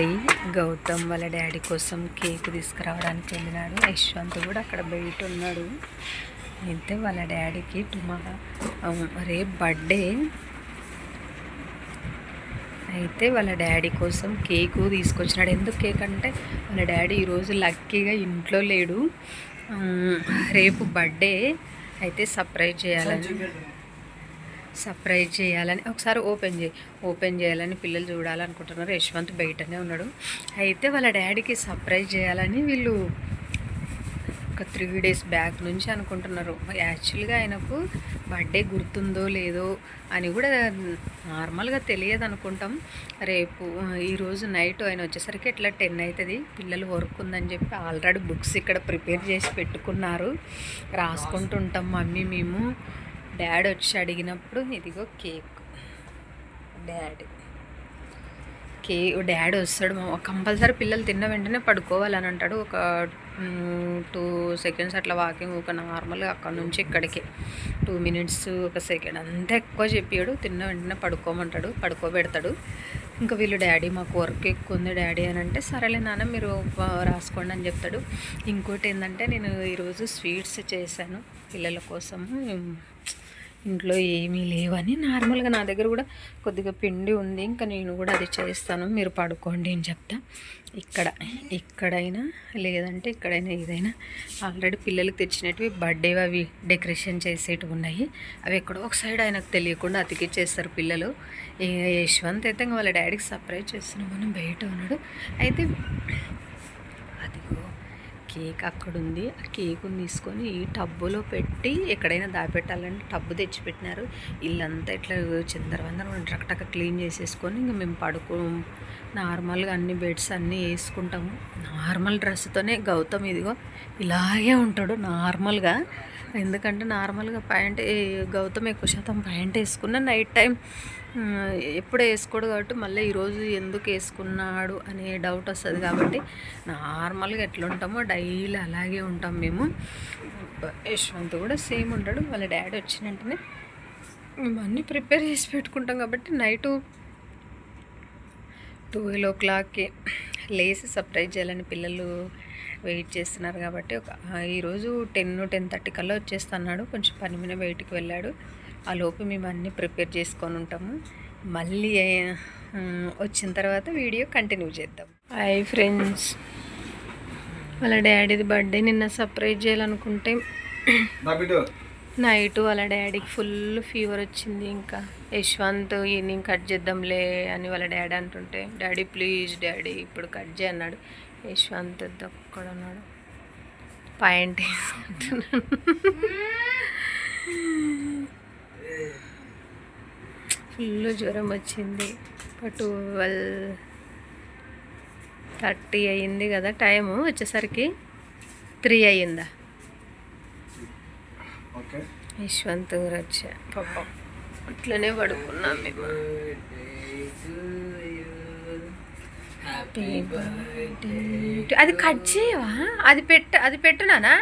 Daddy Gautam వాళ్ళ daddy కోసం cake తీసుకురావడానికి వెళ్ళినాడు. యశ్వంత్ కూడా అక్కడ బయట ఉన్నాడు. అయితే వాళ్ళ డాడీకి రేపు బర్త్డే. అయితే వాళ్ళ డాడీ కోసం కేకు తీసుకొచ్చినాడు. ఎందుకు కేక్ అంటే వాళ్ళ డాడీ ఈరోజు లక్కీగా ఇంట్లో లేడు, రేపు బర్త్డే. అయితే సర్ప్రైజ్ చేయాలని ఒకసారి ఓపెన్ చేయాలని పిల్లలు చూడాలనుకుంటున్నారు. యశ్వంత్ బయటనే ఉన్నాడు. అయితే వాళ్ళ డాడీకి సర్ప్రైజ్ చేయాలని వీళ్ళు ఒక 3 days బ్యాక్ నుంచి అనుకుంటున్నారు. యాక్చువల్గా ఆయనకు బర్త్డే గుర్తుందో లేదో అని కూడా నార్మల్గా తెలియదు అనుకుంటాం. ఈరోజు నైట్ ఆయన వచ్చేసరికి ఎట్లా 10 అవుతుంది. పిల్లలు వర్క్ ఉందని చెప్పి ఆల్రెడీ బుక్స్ ఇక్కడ ప్రిపేర్ చేసి పెట్టుకున్నారు. రాసుకుంటుంటాం మమ్మీ మేము. డాడీ వచ్చి అడిగినప్పుడు ఇదిగో కేక్. డాడీ వస్తాడు కంపల్సరీ. పిల్లలు తిన్న వెంటనే పడుకోవాలని అంటాడు. ఒక 2 seconds అట్లా వాకింగ్, ఒక నార్మల్గా అక్కడ నుంచి ఇక్కడికి 2 minutes 1 second అంతే, ఎక్కువ చెప్పాడు. తిన్న వెంటనే పడుకోమంటాడు, పడుకోబెడతాడు. ఇంకా వీళ్ళు డాడీ మాకు వర్క్ ఎక్కువ ఉంది డాడీ అని అంటే, సరేలే నాన్న మీరు రాసుకోండి అని చెప్తాడు. ఇంకోటి ఏంటంటే నేను ఈరోజు స్వీట్స్ చేశాను పిల్లల కోసము. ఇంట్లో ఏమీ లేవని నార్మల్గా నా దగ్గర కూడా కొద్దిగా పిండి ఉంది, ఇంకా నేను కూడా అది చేస్తాను, మీరు పడుకోండి అని చెప్తా. ఇక్కడైనా లేదంటే ఇక్కడైనా ఏదైనా ఆల్రెడీ పిల్లలకి తెచ్చినవి బర్త్డే అవి డెకరేషన్ చేసేటివి ఉన్నాయి. అవి ఎక్కడో ఒక సైడ్ ఆయనకు తెలియకుండా అతికిచ్చేస్తారు పిల్లలు. యశ్వంత్ అయితే ఇంకా వాళ్ళ డాడీకి సర్ప్రైజ్ చేస్తున్నామని బయట ఉన్నాడు. అయితే అదిగో కేక్ అక్కడ ఉంది. ఆ కేకుని తీసుకొని ఈ టబ్బులో పెట్టి ఎక్కడైనా దాపెట్టాలంటే టబ్బు తెచ్చిపెట్టినారు. ఇల్లంతా ఇట్లా చిందరవందరం టక్ క్లీన్ చేసేసుకొని ఇంకా మేము నార్మల్గా అన్ని బెడ్స్ అన్నీ వేసుకుంటాము. నార్మల్ డ్రెస్తోనే గౌతమ్ ఇదిగో ఇలాగే ఉంటాడు నార్మల్గా. ఎందుకంటే నార్మల్గా గౌతమ్ ఎక్కువ శాతం ప్యాంట్ వేసుకున్న నైట్ టైం ఎప్పుడే వేసుకోడు కాబట్టి మళ్ళీ ఈరోజు ఎందుకు వేసుకున్నాడు అనే డౌట్ వస్తుంది. కాబట్టి నార్మల్గా ఎట్లా ఉంటామో డైలీ అలాగే ఉంటాం మేము. యశ్వంత్ కూడా సేమ్ ఉంటాడు. వాళ్ళ డాడీ వచ్చిన వెంటనే మేము అన్నీ ప్రిపేర్ చేసి పెట్టుకుంటాం. కాబట్టి నైటు 12 o'clockకి లేసి సర్ప్రైజ్ చేయాలని పిల్లలు వెయిట్ చేస్తున్నారు. కాబట్టి ఈరోజు 10-10:30 కల్లా వచ్చేస్తున్నాడు. కొంచెం పని మీద బయటికి వెళ్ళాడు. ఆ లోపు మేము అన్నీ ప్రిపేర్ చేసుకొని ఉంటాము. మళ్ళీ వచ్చిన తర్వాత వీడియో కంటిన్యూ చేద్దాం. హాయ్ ఫ్రెండ్స్, వాళ్ళ డాడీది బర్త్డే నిన్న సర్ప్రైజ్ చేయాలనుకుంటే నైట్ వాళ్ళ డాడీకి ఫుల్ ఫీవర్ వచ్చింది. ఇంకా యశ్వంత్ ఈవినింగ్ కట్ చేద్దాంలే అని వాళ్ళ డాడీ అంటుంటే, డాడీ ప్లీజ్ డాడీ ఇప్పుడు కట్ చేయన్నాడు. యశ్వంత్ ఒక్కడ ఉన్నాడు, పాయింట్ వేసుకుంటున్నాడు. ఫుల్ జ్వరం వచ్చింది. 12:30 అయింది కదా టైము. వచ్చేసరికి 3 అయ్యిందా. యశ్వంత్ ఊరు వచ్చా పాపం, అట్లనే పడుకున్నాం మేము. అది కట్ చేయవా? అది పెట్టునానా?